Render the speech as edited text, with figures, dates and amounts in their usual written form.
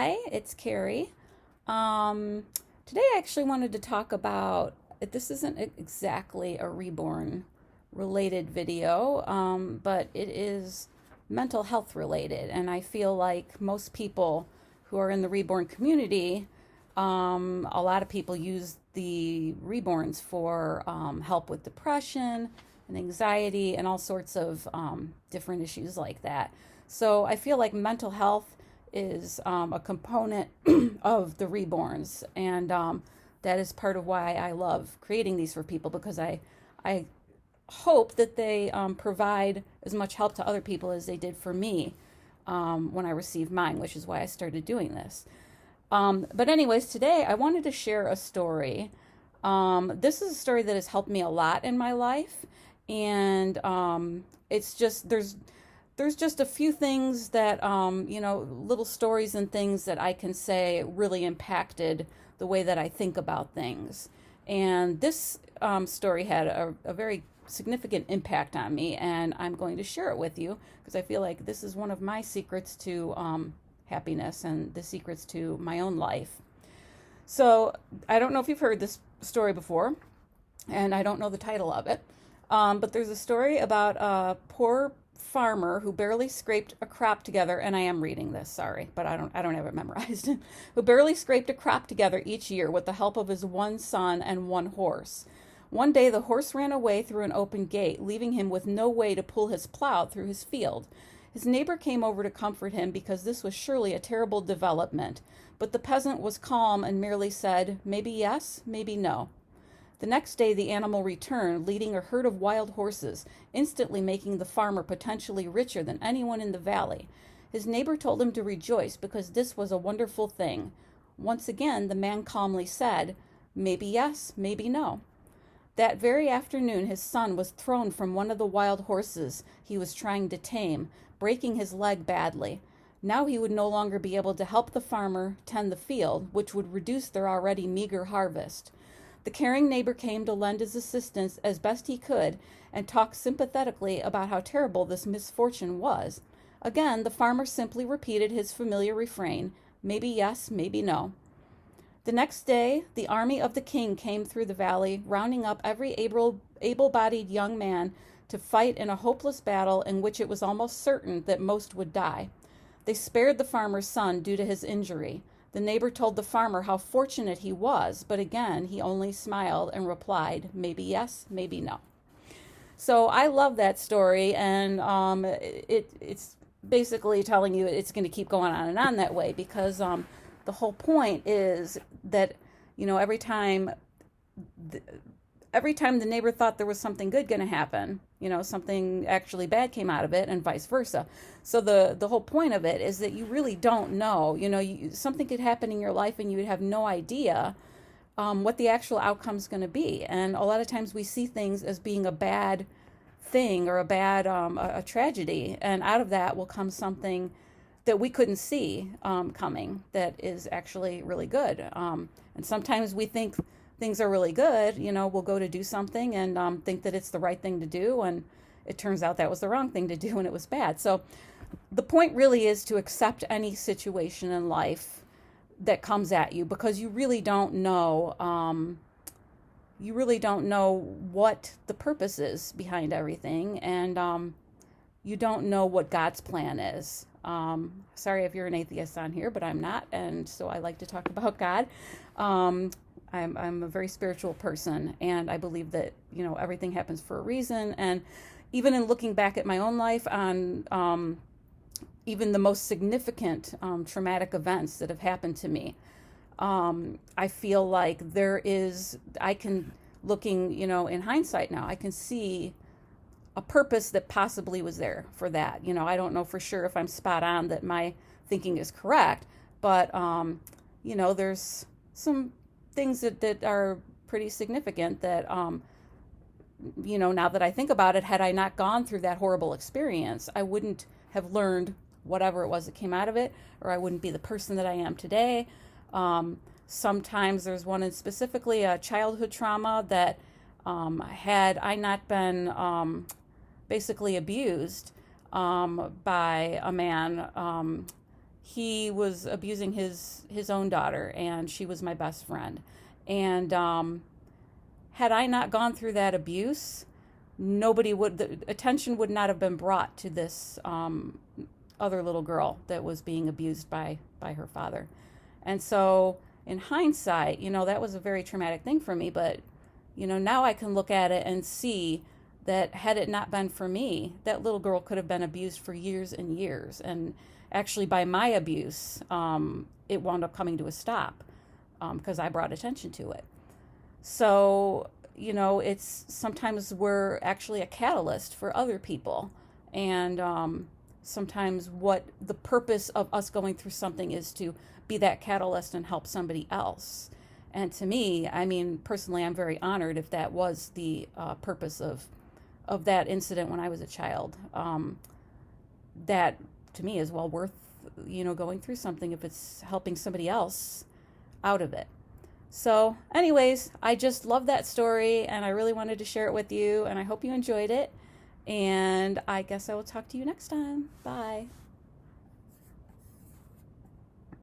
Hi, it's Carrie. Today I actually wanted to talk about, this isn't exactly a Reborn related video, but it is mental health related. And I feel like most people who are in the Reborn community, a lot of people use the Reborns for help with depression and anxiety and all sorts of different issues like that. So I feel like mental health is a component of the Reborns, and that is part of why I love creating these for people, because I hope that they provide as much help to other people as they did for me when I received mine, which is why I started doing this. But anyways, today I wanted to share a story. This is a story that has helped me a lot in my life, and it's just there's just a few things that little stories and things that I can say really impacted the way that I think about things. And this story had a very significant impact on me, and I'm going to share it with you because I feel like this is one of my secrets to happiness and the secrets to my own life. So I don't know if you've heard this story before, and I don't know the title of it, but there's a story about a poor farmer who barely scraped a crop together, and I am reading this, sorry, but I don't have it memorized, who barely scraped a crop together each year with the help of his one son and one horse. One day the horse ran away through an open gate, leaving him with no way to pull his plow through his field. His neighbor came over to comfort him because this was surely a terrible development, but the peasant was calm and merely said, "Maybe yes, maybe no." The next day the animal returned, leading a herd of wild horses, instantly making the farmer potentially richer than anyone in the valley. His neighbor told him to rejoice because this was a wonderful thing. Once again the man calmly said, "Maybe yes, maybe no." That very afternoon his son was thrown from one of the wild horses he was trying to tame, breaking his leg badly. Now he would no longer be able to help the farmer tend the field, which would reduce their already meager harvest. The caring neighbor came to lend his assistance as best he could and talked sympathetically about how terrible this misfortune was. Again, the farmer simply repeated his familiar refrain, "Maybe yes, maybe no." The next day, the army of the king came through the valley, rounding up every able-bodied young man to fight in a hopeless battle in which it was almost certain that most would die. They spared the farmer's son due to his injury. The neighbor told the farmer how fortunate he was, but again, he only smiled and replied, "Maybe yes, maybe no." So I love that story, and it's basically telling you it's going to keep going on and on that way, because the whole point is that, every time the neighbor thought there was something good going to happen, something actually bad came out of it, and vice versa. So the whole point of it is that you really don't know. Something could happen in your life and you would have no idea what the actual outcome is going to be. And a lot of times we see things as being a bad thing or a tragedy, and out of that will come something that we couldn't see coming that is actually really good. And sometimes we think things are really good, we'll go to do something and think that it's the right thing to do, and it turns out that was the wrong thing to do and it was bad. So the point really is to accept any situation in life that comes at you, because you really don't know what the purpose is behind everything, and you don't know what God's plan is. Sorry if you're an atheist on here, but I'm not, and so I like to talk about God. I'm a very spiritual person, and I believe that everything happens for a reason. And even in looking back at my own life on even the most significant traumatic events that have happened to me, I feel like looking in hindsight now, I can see a purpose that possibly was there for that. I don't know for sure if I'm spot on, that my thinking is correct, but there's some things that are pretty significant that now that I think about it, had I not gone through that horrible experience, I wouldn't have learned whatever it was that came out of it, or I wouldn't be the person that I am today. Sometimes there's one, in specifically a childhood trauma, that had I not been basically abused by a man, he was abusing his own daughter, and she was my best friend. And had I not gone through that abuse, the attention would not have been brought to this other little girl that was being abused by her father. And so in hindsight, that was a very traumatic thing for me, but now I can look at it and see that had it not been for me, that little girl could have been abused for years and years. And actually by my abuse, it wound up coming to a stop because I brought attention to it. So, it's sometimes we're actually a catalyst for other people. And sometimes what the purpose of us going through something is to be that catalyst and help somebody else. And to me, personally, I'm very honored if that was the purpose of that incident when I was a child. That to me is well worth, going through something if it's helping somebody else out of it. So anyways, I just love that story, and I really wanted to share it with you, and I hope you enjoyed it. And I guess I will talk to you next time. Bye.